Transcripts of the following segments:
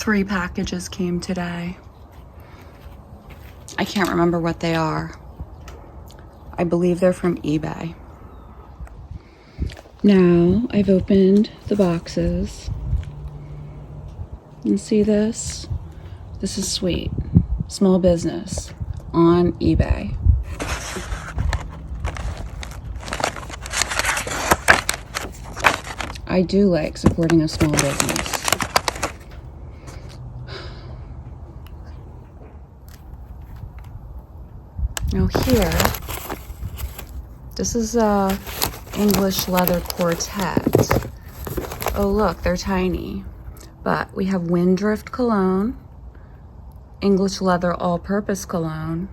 3 packages came today. I can't remember what they are. I believe they're from eBay. Now I've opened the boxes. And see this? This is sweet. Small business on eBay. I do like supporting a small business. Now here, this is a English leather quartet. Oh look, they're tiny. But we have Windrift cologne, English leather all-purpose cologne,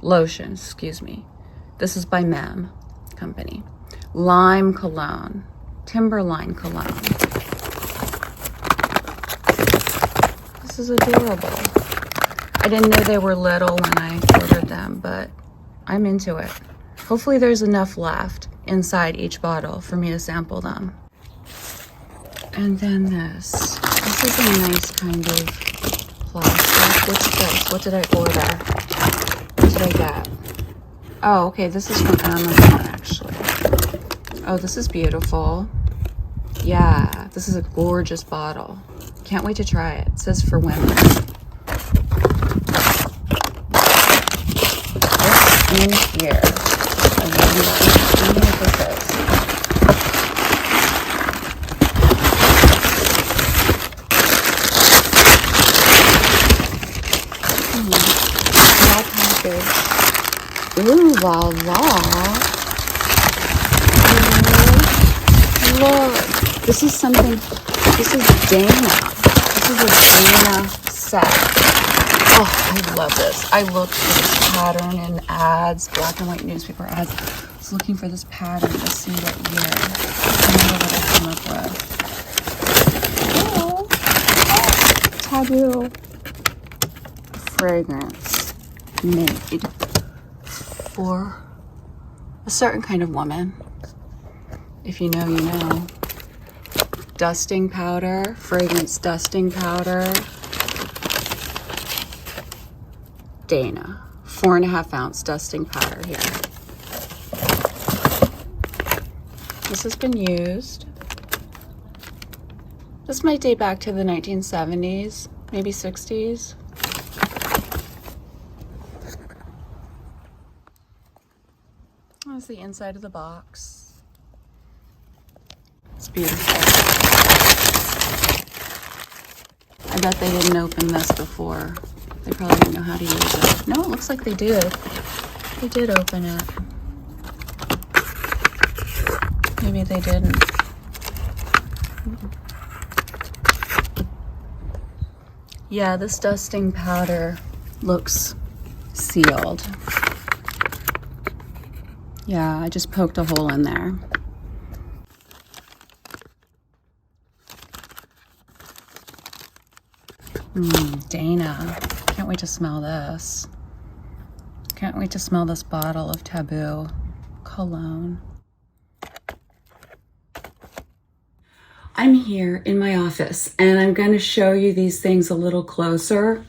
lotion, excuse me. This is by Mem Company. Lime cologne, Timberline cologne. This is adorable. I didn't know they were little when I ordered them, but I'm into it. Hopefully there's enough left inside each bottle for me to sample them. And then this is a nice kind of plastic. What's this? What did I order? What did I get? Oh, okay, this is from Amazon actually. Oh, this is beautiful. Yeah, this is a gorgeous bottle. Can't wait to try it. It says for women. What's in here? Let me look at this. Small package. Ooh, la la. Look, this is something. This is Dana. This is a Dana set. Oh, I love this. I looked for this pattern in ads, black and white newspaper ads. I was looking for this pattern to see what year. I don't know what I came up with. Oh, Tabu. Fragrance made for a certain kind of woman. If you know, you know. Dusting powder, fragrance dusting powder. Dana, 4.5 ounce dusting powder here. This has been used. This might date back to the 1970s, maybe 60s. That's the inside of the box. It's beautiful. I bet they didn't open this before. They probably didn't know how to use it. No, it looks like they did. They did open it. Maybe they didn't. Yeah, this dusting powder looks sealed. Yeah, I just poked a hole in there. Dana. Can't wait to smell this. Can't wait to smell this bottle of Tabu cologne. I'm here in my office and I'm going to show you these things a little closer.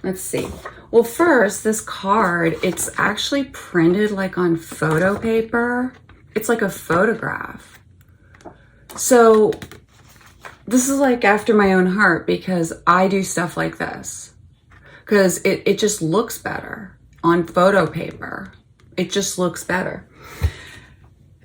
Let's see. Well, first, this card, it's actually printed like on photo paper. It's like a photograph. So this is like after my own heart because I do stuff like this. Because it just looks better on photo paper. It just looks better.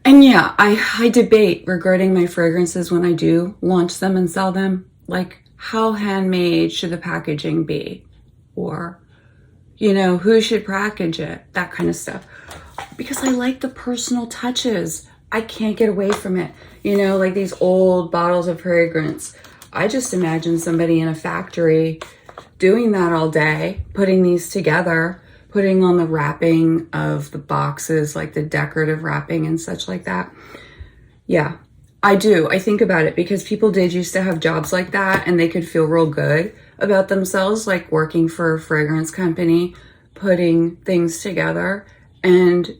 And yeah, I debate regarding my fragrances when I do launch them and sell them. Like, how handmade should the packaging be? Or, you know, who should package it? That kind of stuff. Because I like the personal touches. I can't get away from it. You know, like these old bottles of fragrance. I just imagine somebody in a factory doing that all day, putting these together, putting on the wrapping of the boxes, like the decorative wrapping and such like that. Yeah, I do. I think about it because people did used to have jobs like that and they could feel real good about themselves, like working for a fragrance company, putting things together, and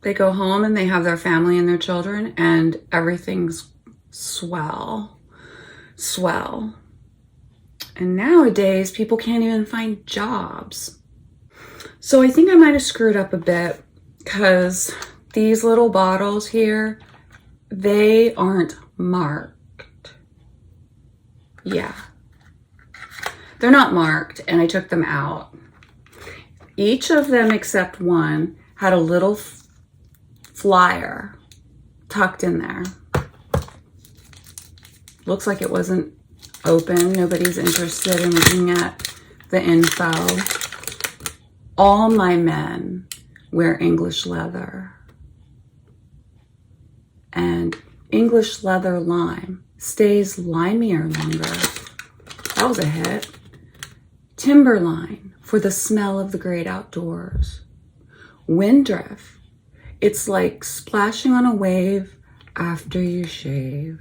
they go home and they have their family and their children and everything's swell. And nowadays, people can't even find jobs. So I think I might have screwed up a bit because these little bottles here, they aren't marked. Yeah. They're not marked, and I took them out. Each of them except one had a little flyer tucked in there. Looks like it wasn't open. Nobody's interested in looking at the info. All my men wear English leather. And English leather lime stays limier longer. That was a hit. Timberline for the smell of the great outdoors. Windrift. It's like splashing on a wave after you shave.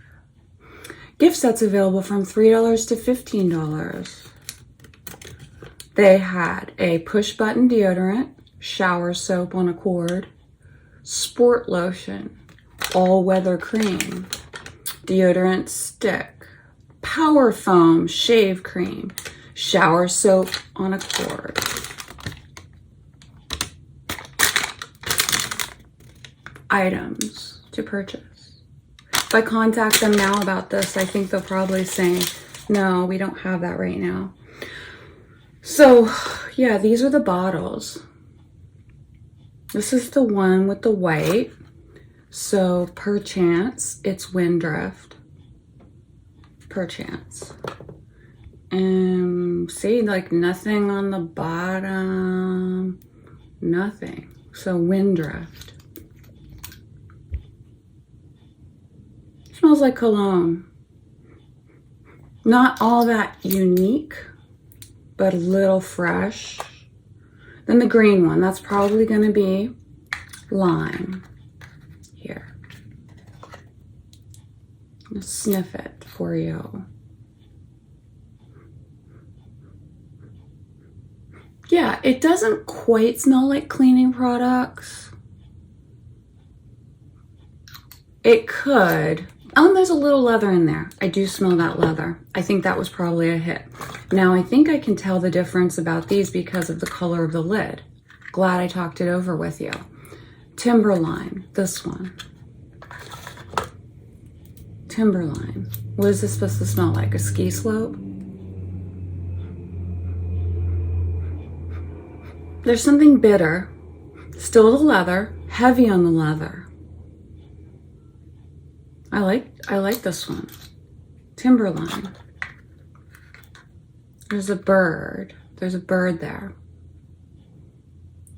Gift sets available from $3 to $15. They had a push button deodorant, shower soap on a cord, sport lotion, all weather cream, deodorant stick, power foam shave cream, shower soap on a cord. Items to purchase. If I contact them now about this, I think they'll probably say, no, we don't have that right now. So yeah, these are the bottles. This is the one with the white. So perchance it's Windrift. Perchance. And see, like nothing on the bottom. Nothing. So Windrift. Smells like cologne. Not all that unique, but a little fresh. Then the green one, that's probably going to be lime. Here. I'll sniff it for you. Yeah, it doesn't quite smell like cleaning products. It could. Oh, and there's a little leather in there. I do smell that leather. I think that was probably a hit. Now, I think I can tell the difference about these because of the color of the lid. Glad I talked it over with you. Timberline, this one. Timberline. What is this supposed to smell like? A ski slope? There's something bitter. Still the leather. Heavy on the leather. I like this one. Timberline. There's a bird. There's a bird there.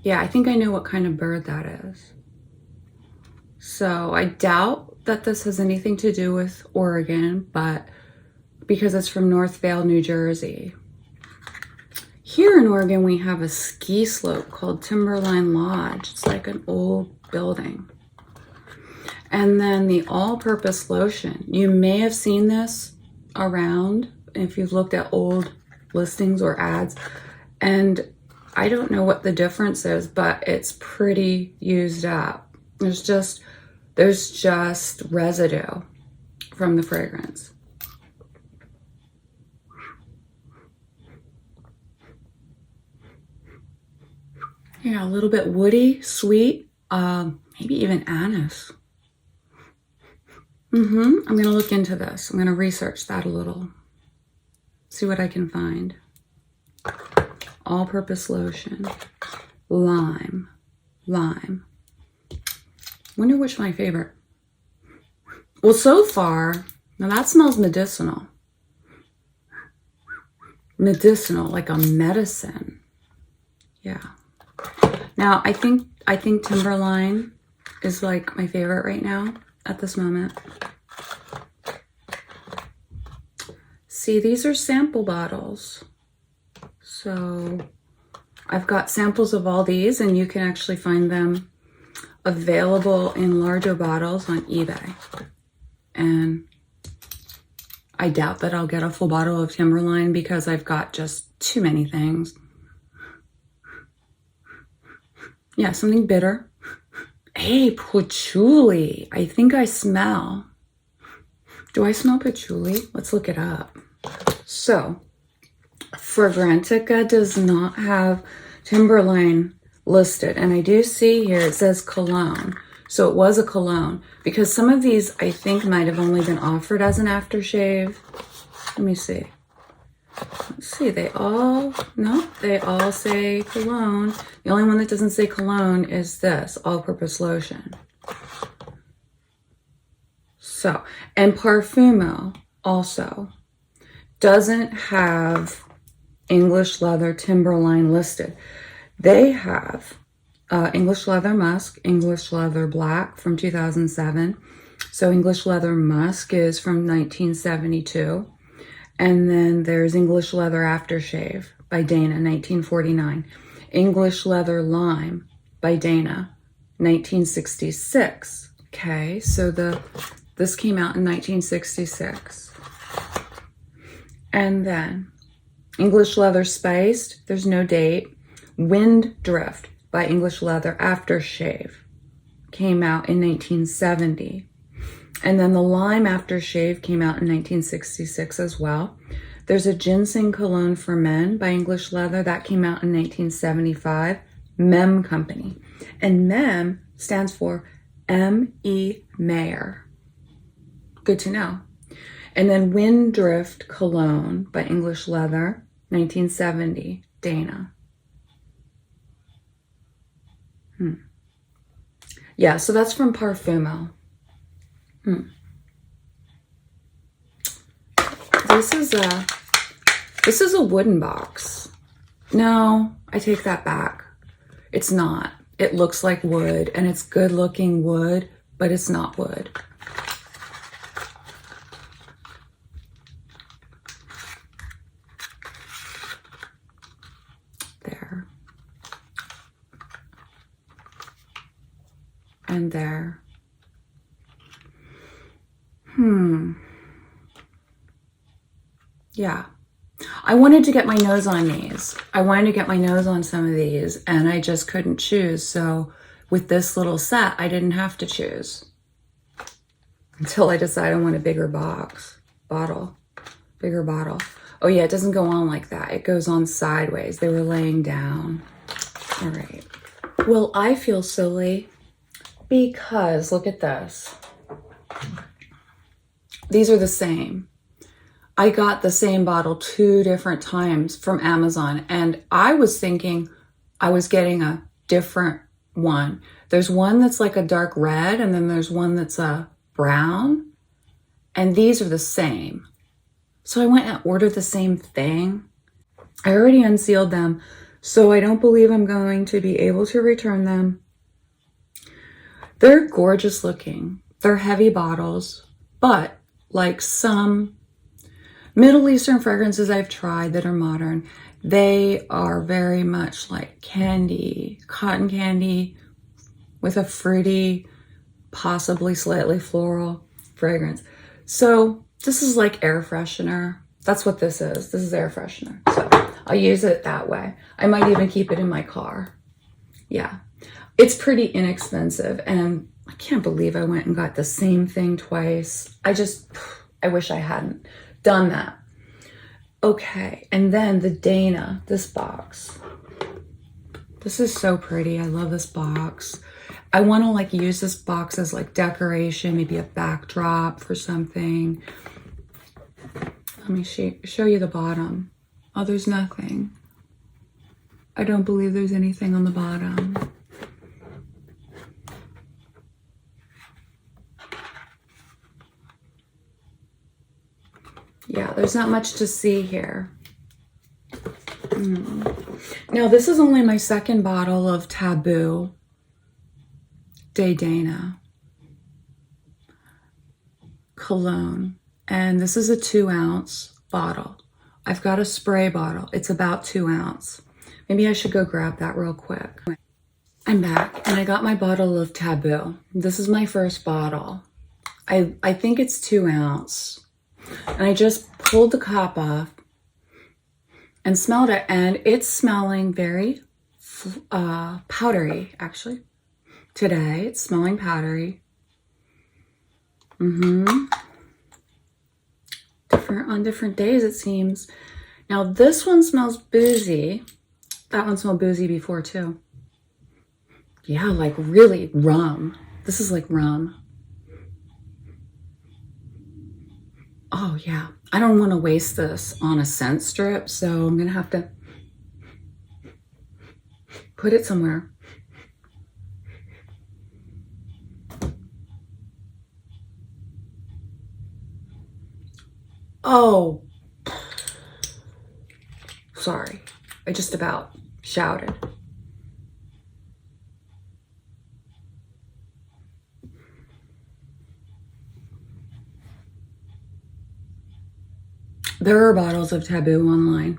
Yeah, I think I know what kind of bird that is. So I doubt that this has anything to do with Oregon, but because it's from Northvale, New Jersey. Here in Oregon, we have a ski slope called Timberline Lodge. It's like an old building. And then the all-purpose lotion. You may have seen this around if you've looked at old listings or ads. And I don't know what the difference is, but it's pretty used up. There's just residue from the fragrance. Yeah, a little bit woody, sweet, maybe even anise. I'm gonna look into this. I'm gonna research that a little. See what I can find. All-purpose lotion. Lime. Wonder which my favorite. Well, so far, now that smells medicinal. Medicinal, like a medicine. Yeah. Now, I think Timberline is like my favorite right now at this moment. See, these are sample bottles. So I've got samples of all these, and you can actually find them available in larger bottles on eBay. And I doubt that I'll get a full bottle of Timberline because I've got just too many things. Yeah, something bitter. Hey, patchouli. I think I smell. Do I smell patchouli? Let's look it up. So, Fragrantica does not have Timberline listed. And I do see here it says Cologne. So it was a cologne. Because some of these I think might have only been offered as an aftershave. Let me see. Let's see, they all say cologne. The only one that doesn't say cologne is this, all-purpose lotion. So, and Parfumo also doesn't have English Leather Timberline listed. They have English Leather Musk, English Leather Black from 2007. So English Leather Musk is from 1972. And then there's English Leather Aftershave by Dana, 1949. English Leather Lime by Dana, 1966. Okay, so this came out in 1966. And then English Leather Spiced, there's no date. Wind Drift by English Leather Aftershave came out in 1970. And then the Lime Aftershave came out in 1966 as well. There's a Ginseng Cologne for Men by English Leather. That came out in 1975. Mem Company. And Mem stands for M.E. Mayer. Good to know. And then Wind Drift Cologne by English Leather, 1970. Dana. Yeah, so that's from Parfumo. This is a wooden box. No, I take that back. It's not. It looks like wood, and it's good looking wood, but it's not wood. There. And there. Yeah. I wanted to get my nose on these. I wanted to get my nose on some of these, and I just couldn't choose. So with this little set, I didn't have to choose until I decided I want a bigger bigger bottle. Oh yeah, it doesn't go on like that. It goes on sideways. They were laying down. All right. Well, I feel silly because look at this. These are the same. I got the same bottle 2 different times from Amazon, and I was thinking I was getting a different one. There's one that's like a dark red, and then there's one that's a brown, and these are the same. So I went and ordered the same thing. I already unsealed them, so I don't believe I'm going to be able to return them. They're gorgeous looking. They're heavy bottles, but like some Middle Eastern fragrances I've tried that are modern, they are very much like candy, cotton candy with a fruity, possibly slightly floral fragrance. So this is like air freshener. That's what this is. This is air freshener. So I'll use it that way. I might even keep it in my car. Yeah. It's pretty inexpensive, and I can't believe I went and got the same thing twice. I wish I hadn't done that. Okay, and then the Dana, this box. This is so pretty. I love this box. I want to like use this box as like decoration, maybe a backdrop for something. Let me show you the bottom. Oh, there's nothing. I don't believe there's anything on the bottom. Yeah, there's not much to see here. Now, this is only my second bottle of Tabu de Dana cologne. And this is a 2-ounce bottle. I've got a spray bottle. It's about 2 ounce. Maybe I should go grab that real quick. I'm back, and I got my bottle of Tabu. This is my first bottle. I think it's 2 ounce. And I just pulled the cap off and smelled it, and it's smelling very powdery, actually. Today, it's smelling powdery. On different days, it seems Now this one smells boozy. That one smelled boozy before too. Yeah, like really rum. This is like rum. Oh yeah, I don't want to waste this on a scent strip, so I'm gonna have to put it somewhere. Oh, sorry. I just about shouted. There are bottles of Tabu online.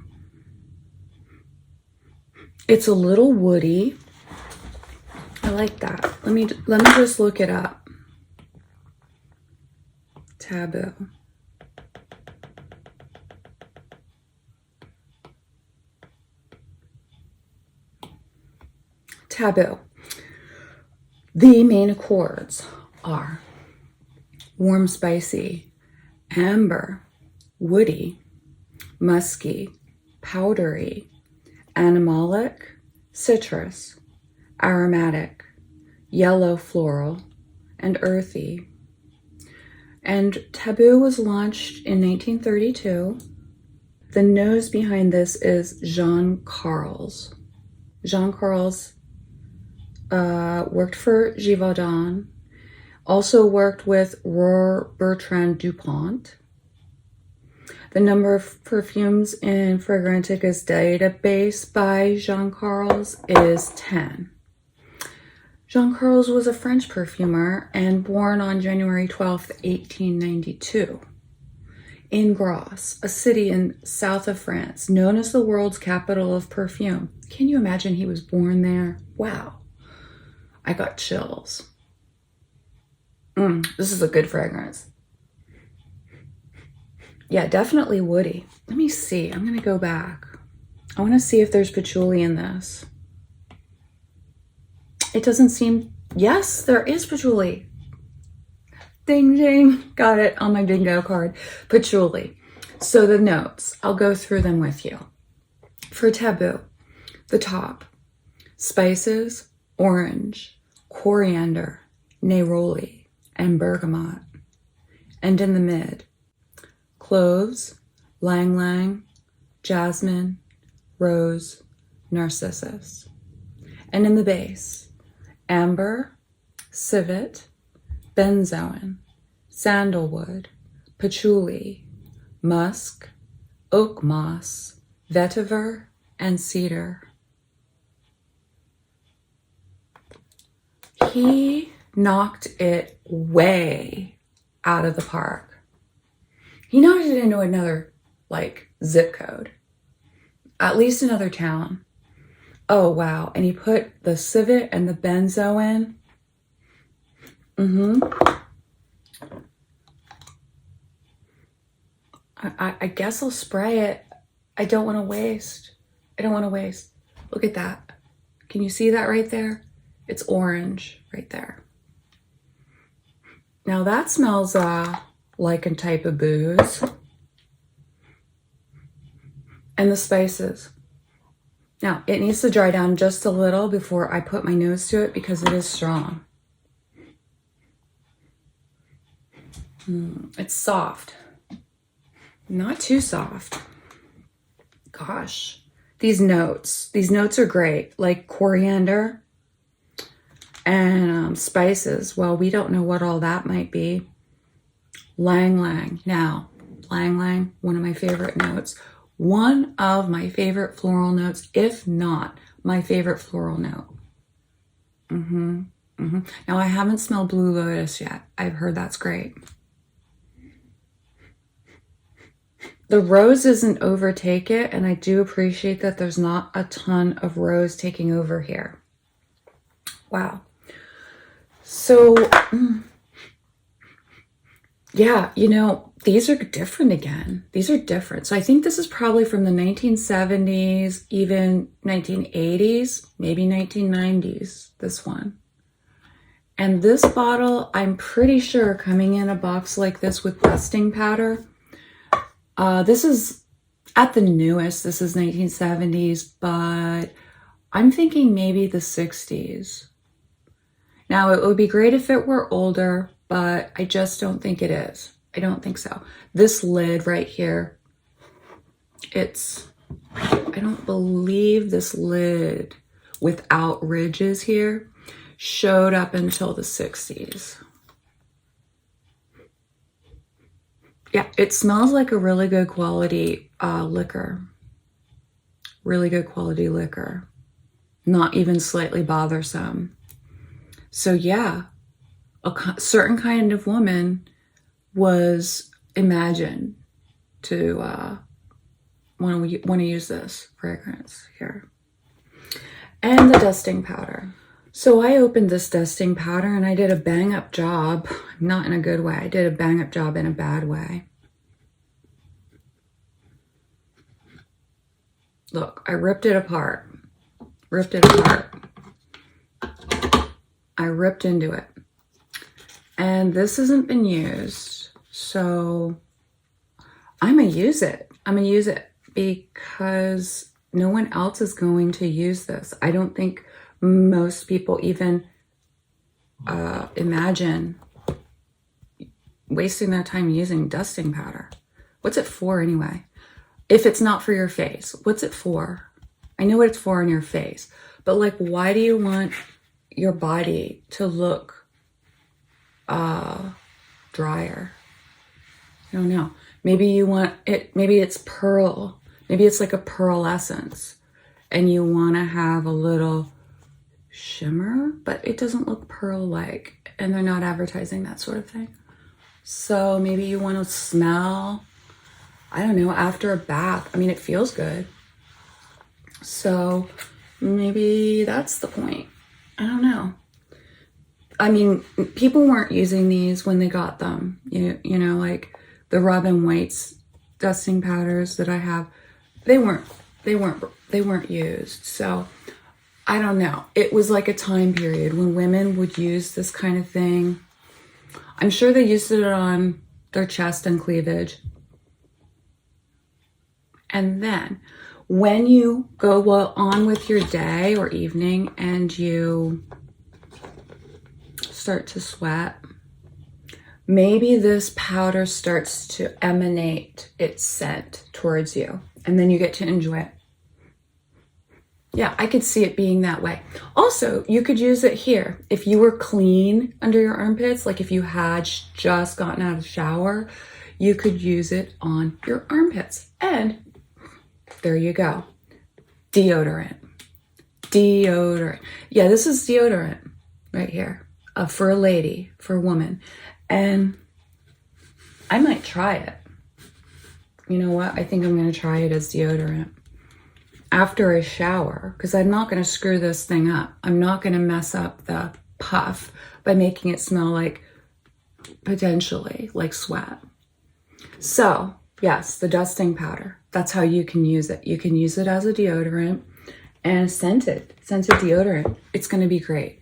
It's a little woody. I like that. Let me just look it up. Tabu. Tabu. The main accords are warm, spicy, amber, woody, musky, powdery, animalic, citrus, aromatic, yellow floral, and earthy. And Tabu was launched in 1932. The nose behind this is Jean Carles. Jean Carles worked for Givaudan, also worked with Rohr Bertrand Dupont. The number of perfumes in Fragrantica's database by Jean Carles is 10. Jean Carles was a French perfumer and born on January 12th, 1892. In Grasse, a city in south of France, known as the world's capital of perfume. Can you imagine he was born there? Wow. I got chills. This is a good fragrance. Yeah, definitely woody. Let me see. I'm going to go back. I want to see if there's patchouli in this. It doesn't seem... Yes, there is patchouli. Ding, ding. Got it on my bingo card. Patchouli. So the notes, I'll go through them with you. For Tabu, the top, spices, orange, coriander, neroli, and bergamot. And in the mid, cloves, lang lang, jasmine, rose, narcissus. And in the base, amber, civet, benzoin, sandalwood, patchouli, musk, oak moss, vetiver, and cedar. He knocked it way out of the park. He knocked it into another, zip code. At least another town. Oh, wow. And he put the civet and the benzoin. I guess I'll spray it. I don't want to waste. Look at that. Can you see that right there? It's orange right there. Now that smells like a type of booze. And the spices. Now it needs to dry down just a little before I put my nose to it because it is strong. It's soft. Not too soft. Gosh, these notes are great, like coriander and spices. Well, we don't know what all that might be. Lang lang. Now, lang lang, one of my favorite notes. One of my favorite floral notes, if not my favorite floral note. Now, I haven't smelled Blue Lotus yet. I've heard that's great. The rose doesn't overtake it, and I do appreciate that there's not a ton of rose taking over here. Wow. So, yeah, these are different again. These are different. So I think this is probably from the 1970s, even 1980s, maybe 1990s, this one. And this bottle, I'm pretty sure coming in a box like this with dusting powder, this is At the newest, this is 1970s, but I'm thinking maybe the 60s. Now, it would be great if it were older, but I just don't think it is. I don't think so. This lid right here, I don't believe this lid without ridges here showed up until the 60s. Yeah, it smells like a really good quality liquor. Really good quality liquor. Not even slightly bothersome. So yeah, a certain kind of woman was imagined to want to use this fragrance here. And the dusting powder. So I opened this dusting powder and I did a bang up job, not in a good way. I did a bang up job in a bad way. Look, I ripped it apart. Ripped it apart. I ripped into it. And this hasn't been used. So I'm going to use it. I'm going to use it because no one else is going to use this. I don't think most people even imagine wasting their time using dusting powder. What's it for anyway? If it's not for your face, what's it for? I know what it's for on your face, but like, why do you want your body to look drier? I don't know. Maybe you want it, maybe it's pearl. Maybe it's like a pearl essence and you want to have a little shimmer, but it doesn't look pearl-like and they're not advertising that sort of thing. So maybe you want to smell, I don't know, after a bath. I mean, it feels good. So maybe that's the point. I don't know. I mean, people weren't using these when they got them. You know, like the Robin White's dusting powders that I have, they weren't used. So I don't know. It was like a time period when women would use this kind of thing. I'm sure they used it on their chest and cleavage. And then when you go on with your day or evening and you start to sweat, maybe this powder starts to emanate its scent towards you and then you get to enjoy it. Yeah, I could see it being that way. Also, you could use it here. If you were clean under your armpits, like if you had just gotten out of the shower, you could use it on your armpits. And there you go. Deodorant. Deodorant. Yeah, this is deodorant right here for a lady, for a woman. And I might try it. You know what? I think I'm going to try it as deodorant after a shower, because I'm not going to screw this thing up. I'm not going to mess up the puff by making it smell like, potentially, like sweat. So, yes, the dusting powder. That's how you can use it. You can use it as a deodorant and scented deodorant. It's going to be great.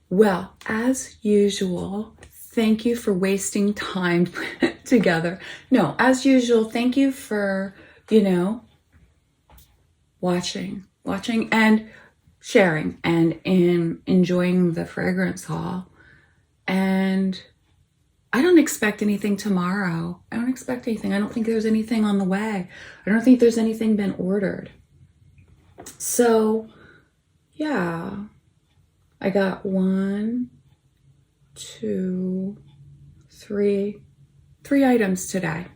Well, as usual, thank you for wasting time together. No, as usual, thank you for, watching and sharing and enjoying the fragrance haul. And I don't expect anything tomorrow. I don't expect anything. I don't think there's anything on the way. I don't think there's anything been ordered. So, yeah. I got 1, 2, 3 items today.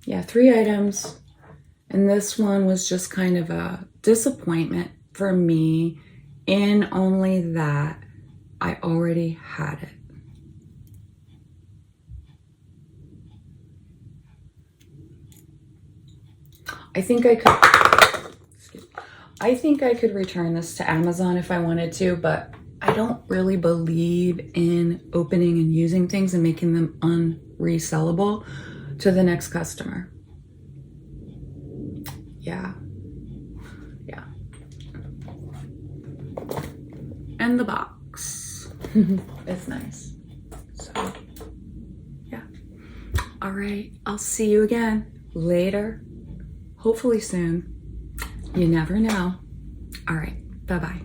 Yeah, 3 items. And this one was just kind of a disappointment for me in only that I already had it. I think I could return this to Amazon if I wanted to, but I don't really believe in opening and using things and making them unresellable to the next customer. Yeah. And the box. It's nice. So, All right, I'll see you again later, hopefully soon. You never know. All right, bye-bye.